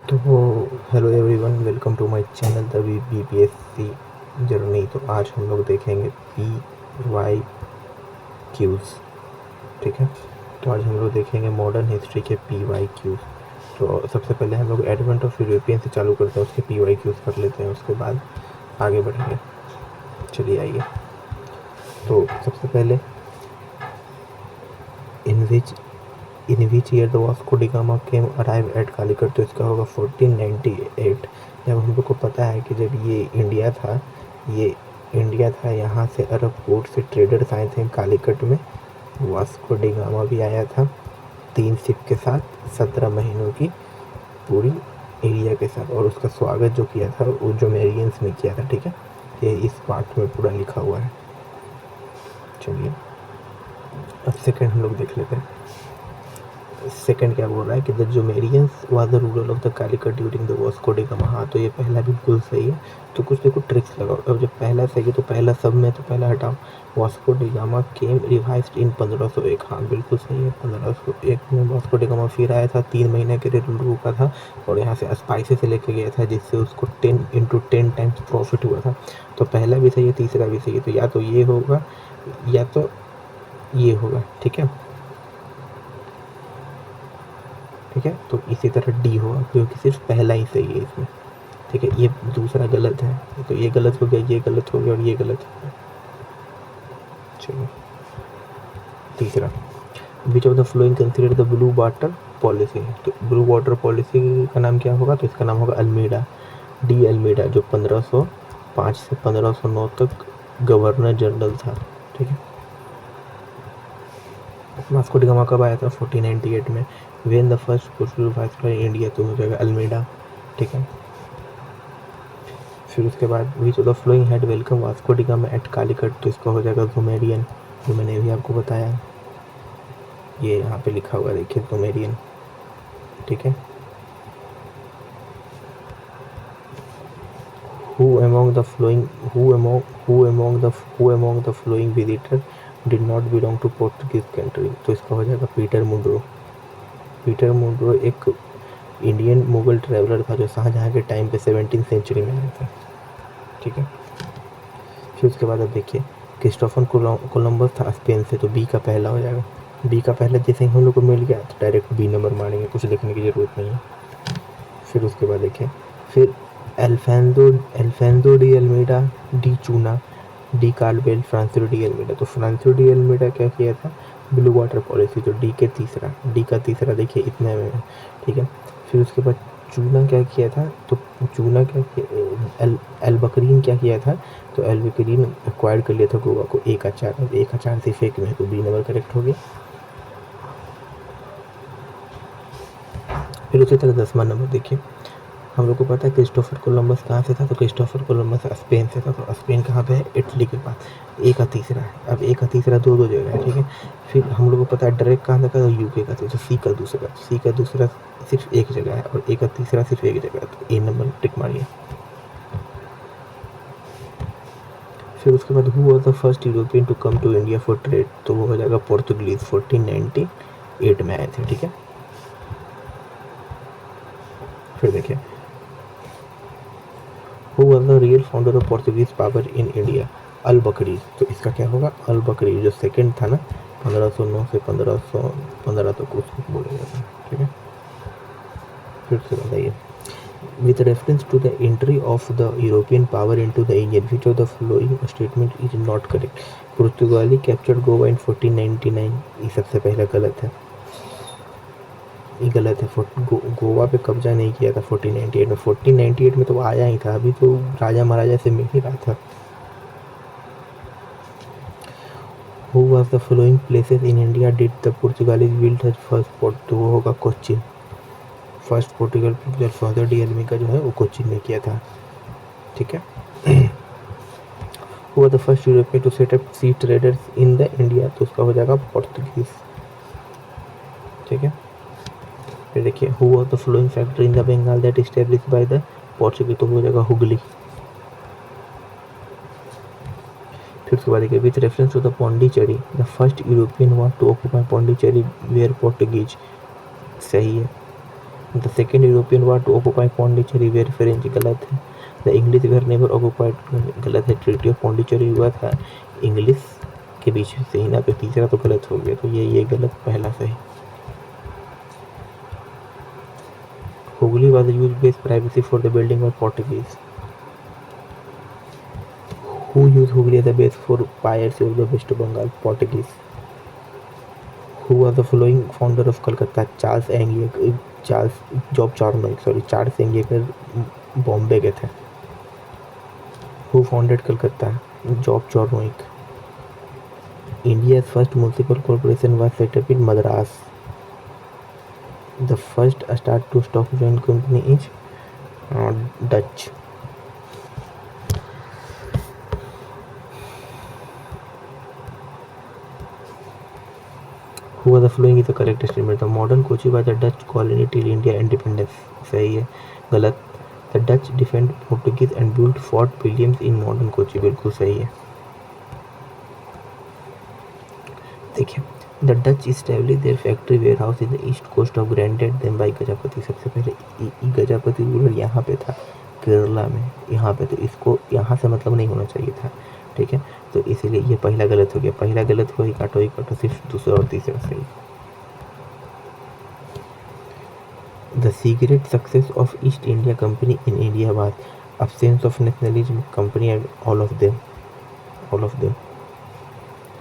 तो hello everyone, welcome to my channel the BPSC journey. तो आज हम लोग देखेंगे पी वाई क्यूज़। ठीक है, तो आज हम लोग देखेंगे मॉडर्न हिस्ट्री के पी वाई क्यूज़। तो सबसे पहले हम लोग एडवेंट ऑफ यूरोपियन से चालू करते हैं, उसके पी वाई क्यूज़ कर लेते हैं, उसके बाद आगे बढ़ेंगे। चलिए आइए। तो सबसे पहले in which year the Vasco da Gama came arrive at Calicut, तो इसका होगा 1498। जब हम लोग को पता है कि जब ये इंडिया था, यहाँ से अरब पोर्ट से ट्रेडर्स आए थे कालीकट में। वास्को डी गामा भी आया था 3 शिप के साथ 17 महीनों की पूरी एरिया के साथ, और उसका स्वागत जो किया था वो जोमेरियंस ने किया था। ठीक है, ये इस पार्ट में पूरा लिखा हुआ है। चलिए अब सेकंड हम लोग देख लेते हैं। सेकंड क्या बोल रहा है कि the Zamorins was the ruler of the Calicut during the Vasco da Gama. हाँ, तो ये पहला बिल्कुल सही है। तो कुछ देखो ट्रिक्स लगाओ। अब जब पहला सही है तो पहला सब में तो पहला हटाओ। वास्को डी गामा केम रिवाइज्ड इन 1501। हाँ बिल्कुल सही है, 1501 में वास्को डी गामा फिर आया था, 3 महीने के लिए रुका था और यहाँ से स्पाइसी से लेके गया था, जिससे उसको 10 टाइम्स प्रॉफिट हुआ था। तो पहला भी सही है, तीसरा भी सही है। तो या तो ये होगा या तो ये होगा। ठीक है, ठीक है, तो इसी तरह डी होगा क्योंकि सिर्फ पहला ही सही है इसमें। ठीक है, ये दूसरा गलत है, तो ये गलत हो गया, ये गलत हो गया और ये गलत हो गया। चलो तीसरा, विच of the flowing consider the blue water policy. तो ब्लू वाटर पॉलिसी का नाम क्या होगा? तो इसका नाम होगा अल्मीडा, डी अल्मीडा, जो 1505 से 1509 तक गवर्नर जनरल था। ठीक है, वास्को डी गामा कब आया था? 1498 में। When the first Portuguese viceroy India, तो हो जाएगा अल्मीडा। ठीक है, फिर उसके बाद which of the following had welcome Vasco da Gama at Calicut, तो इसका हो जाएगा जोमेरियन, जो मैंने भी आपको बताया। ये यहाँ पे लिखा हुआ है, देखिए जोमेरियन। ठीक है, who among the flowing who among the flowing visitor did not belong to Portuguese country, तो इसका हो जाएगा पीटर मुंड्रो। पीटर मुंड्रो एक इंडियन मुगल ट्रैवलर था जो शाहजहाँ के टाइम पे 17वीं सेंचुरी में आया था। ठीक है, फिर उसके बाद अब देखिए क्रिस्टोफर कोलंबस था स्पेन से, तो बी का पहला हो जाएगा। बी का पहला जैसे ही हम लोग को मिल गया तो डायरेक्ट बी नंबर मारेंगे, कुछ लिखने की ज़रूरत नहीं है। फिर उसके बाद देखिए, फिर एल्फेंसो डी अल्मीडा, डी चूना, डी कार्लवेल, फ्रांसिस डी अल्मीडा। तो फ्रांसिस डी अल्मीडा क्या किया था? Blue water policy. तो डी का तीसरा देखिए इतने में। ठीक है, फिर उसके बाद चूना क्या किया था? तो चूना क्या किया? एल बकरीन क्या किया था? तो एल बकरीन एक्वायर कर लिया था गोवा को। एक आचार से फेक में, तो बी नंबर करेक्ट हो गया। फिर उसी तरह 10वां नंबर देखिए, हम लोग को पता है क्रिस्टोफर कोलंबस कहाँ से था? तो क्रिस्टोफर कोलंबस स्पेन से था। तो स्पेन कहाँ पे है? इटली के पास। ए का तीसरा है। अब ए का तीसरा दो जगह है। ठीक है, फिर हम लोग को पता है ड्रेक कहाँ था? तो यूके का था। तो सी का दूसरा सिर्फ एक जगह है और ए का तीसरा सिर्फ एक जगह है, तो ए नंबर टिक मारिए। फिर उसके बाद who was the first European to come to India for trade, तो वो हो जाएगा पोर्तुगीज, 1498 में आए थे। ठीक है, फिर देखिए who was the real founder of Portuguese power in India? Albuquerque. तो इसका क्या होगा? अल बकरीज, जो सेकंड था ना 1509 से 1515 तक, उसको बोला जाता है। ठीक है, फिर से बताइए, with reference to the entry of the European power into the Indian, which of the following statement is not correct? पुर्तगाली कैप्चर्ड गोवा इन 1499, ये सबसे पहला गलत है, ये गलत है। गोवा पे कब्जा नहीं किया था 1498 में। 1498 में तो आया ही था, अभी तो राजा महाराजा से मिल ही रहा था। Who was the following places in India did the Portuguese build as first port? तो वो होगा Kochi. First Portugal father de Almeida का जो है वो कोच्चि ने किया था। ठीक है, Who was the first European to set up sea traders in the India? तो उसका हो जाएगा पोर्तुगीज। ठीक है, फिर देखिए who was the following factory in the Bengal that establish by the Portuguese, तो हो जाएगा हुगली। फिर उसके बाद देखिए with reference to the Pondicherry, the first European want to occupy Pondicherry were Portuguese, सही है। The second European were to occupy Pondicherry were French, गलत है। The English were never occupied, गलत है। ट्रीटी ऑफ पौंडीचेरी हुआ था इंग्लिश के बीच से ही ना, तो तीसरा तो गलत हो गया, तो ये गलत, पहला सही। Hooghly was used base privacy for the building by Portuguese. Who used Hooghly as a base for piracy of the West Bengal? Portuguese. Who was the following founder of Calcutta? Charles Angieker Bombay के थे। Who founded Calcutta? Job Chornoik. India's first municipal corporation was set up in Madras. The first start to stock joint company is Dutch. Who was the following is the correct statement? The modern Kochi was a Dutch colony till India independence. सही है। गलत। The Dutch defeated Portuguese and built Fort Williams in modern Kochi, बिल्कुल सही है। देखिए, the Dutch established their factory warehouse in the east coast of granted them by Gajapati. सबसे पहले Gajapati ruler यहाँ पे था, केरला में, यहाँ पे, तो इसको यहाँ से मतलब नहीं होना चाहिए था, ठीक है। तो इसीलिए ये पहला गलत हो गया, पहला गलत हो ही काटो, सिर्फ दूसरा और तीसरा सही। The secret success of east India company in India was absence of nationalism, company and all of them.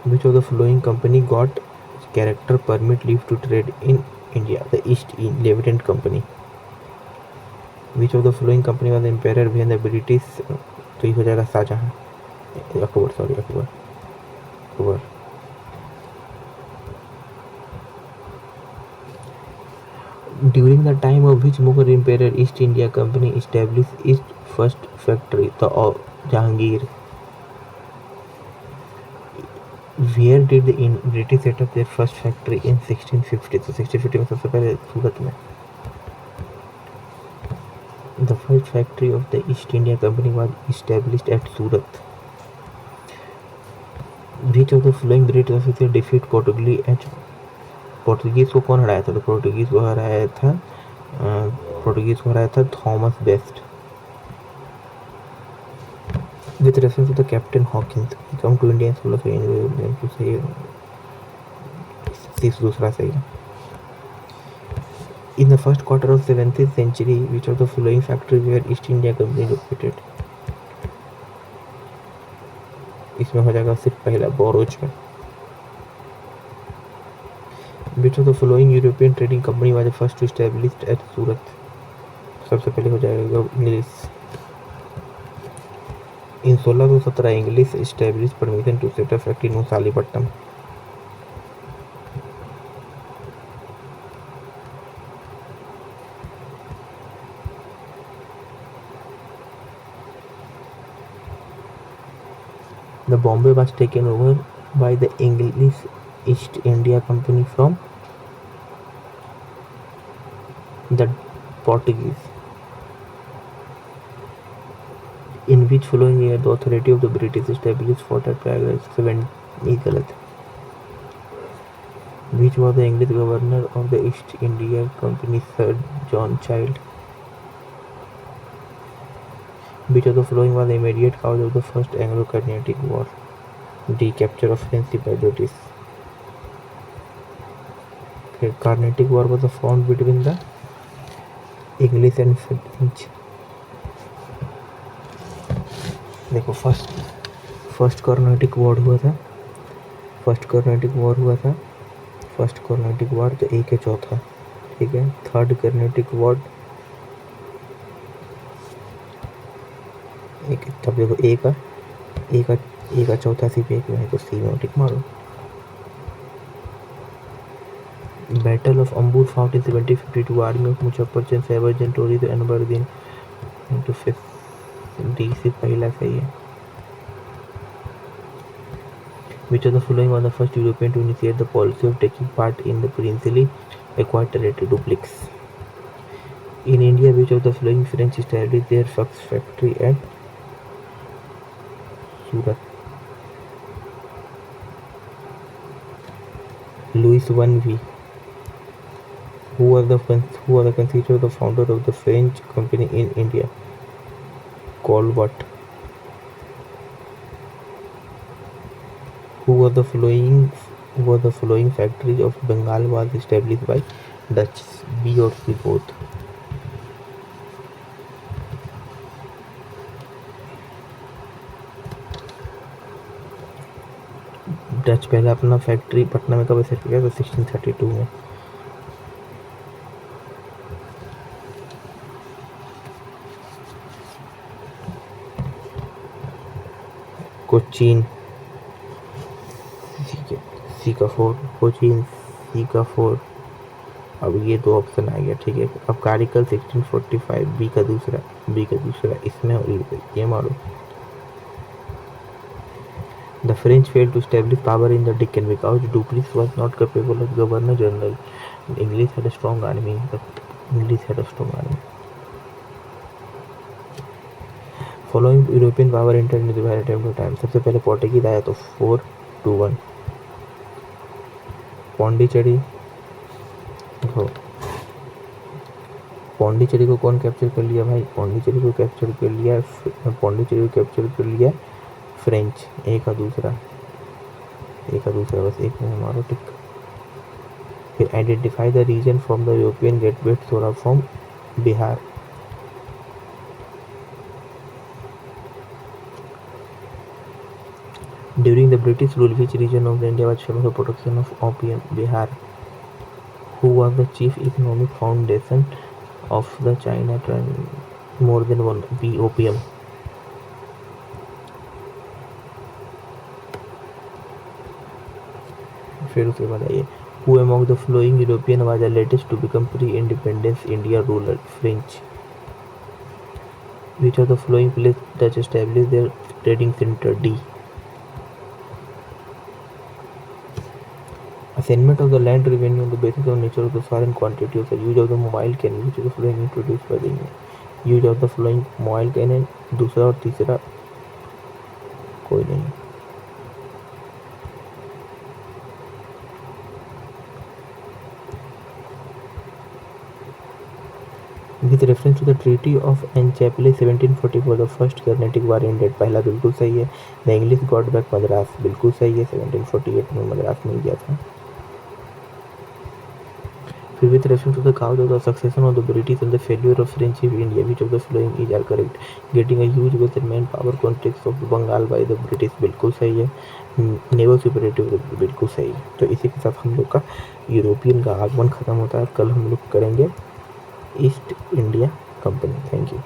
Which of the following company got character permit leave to trade in India? The East Levant Company. Which of the following company was the emperor when the British, तो ये हो जाएगा Shahjahan, Akbar. During the time of which Mughal Emperor East India Company established its first factory? The Jahangir. Where did the British set up their first factory in 1650? तो 1650 में सबसे पहले सूरत में। The first factory of the East India Company was established at Surat. Which of the following British officers defeat Portuguese को कौन हराया था? तो पोर्टुगीज को हराया था Thomas best. With reference to the Captain Hawkins, he come to India and full of तो सही है, दूसरा सही है। In the first quarter of 17th century, which of the following factories were East India Company located? इसमें हो जाएगा सिर्फ पहला, बोरोज में। Which of the following European trading company was the first to establish at Surat? सबसे पहले हो जाएगा English. In 1617, English established permission to set up factory in Visakhapatnam. The Bombay was taken over by the English East India Company from the Portuguese. In which following year the authority of the British established Fort at Prague? 7 गलत। Which was the English governor of the East India Company? Sir John Child. Which of the following was the immediate cause of the first Anglo-Carnatic War? D. Capture of French by British. Carnatic War was fought between the English and French. देखो, first Carnatic war हुआ था, first Carnatic war तो एक है चौथा, ठीक है। Third Carnatic war एक, तब देखो एक का चौथा सिर्फ एक में है, तो सी में टिक मारो। Battle of Ambur fought in 1752, army of मुजफ्फरचंद, सैबरजंग, टोरी तो अनबरदीन, तो फिर डी से पहला सही है। Which of the following was the first European to initiate the policy of taking part in the princely acquired territory? Dupleix. In India, which of the following French established their first factory at Surat? Louis 1V. Who are the considered the founder of the French company in India? Called what? Who were the following factories of Bengal was established by Dutch? B or C both? Dutch पहले अपना factory Patna में कब set किया था? 1632 में। कोचीन, सी का 4 कोचीन, सी का 4। अब ये दो ऑप्शन आ गया, ठीक है। अब कारिकल 1645, बी का दूसरा इसमें और ये मारो। The French failed to establish power in the Deccan because Duplessis was not capable of governor general. The English had a strong army. Following European power entered into the time to time. सबसे पहले Portuguese आया तो 4-1। पौंडीचेरी को कौन capture कर लिया भाई? पौंडीचेरी को कैप्चर कर लिया फ्रेंच। एक का दूसरा बस एक में हमारा टिक। फिर identify the region from the European gateway सोरा फ्रॉम Bihar. During the British rule, which region of India was famous for production of opium? Bihar. Who was the chief economic foundation of the China trend? More than one. B. Opium. फिर उसके बाद आइए, Who among the following European was the latest to become pre-independence India ruler? French. Which of the following place Dutch established their trading center? D. Assignment of the land revenue on the basis of nature of the soil and quantity of the use of the mobile cannon. Which of the following introduced by the use of the following mobile cannon? दूसरा और तीसरा कोई नहीं। With reference to the Treaty of Annapolis 1744, the first Carnatic war ended. पहला बिल्कुल सही है। The English got back Madras, बिल्कुल सही है। 1748 में मद्रास मिल गया था। फिर with reference to the cause of the succession of the British and the failure of French in India, which of the following is are correct? Getting a huge Western manpower context of Bengal by the British, बिल्कुल सही है। Naval superiority बिल्कुल सही है। तो इसी के साथ हम लोग का यूरोपियन का आगमन खत्म होता है। कल हम लोग करेंगे east India company. Thank you.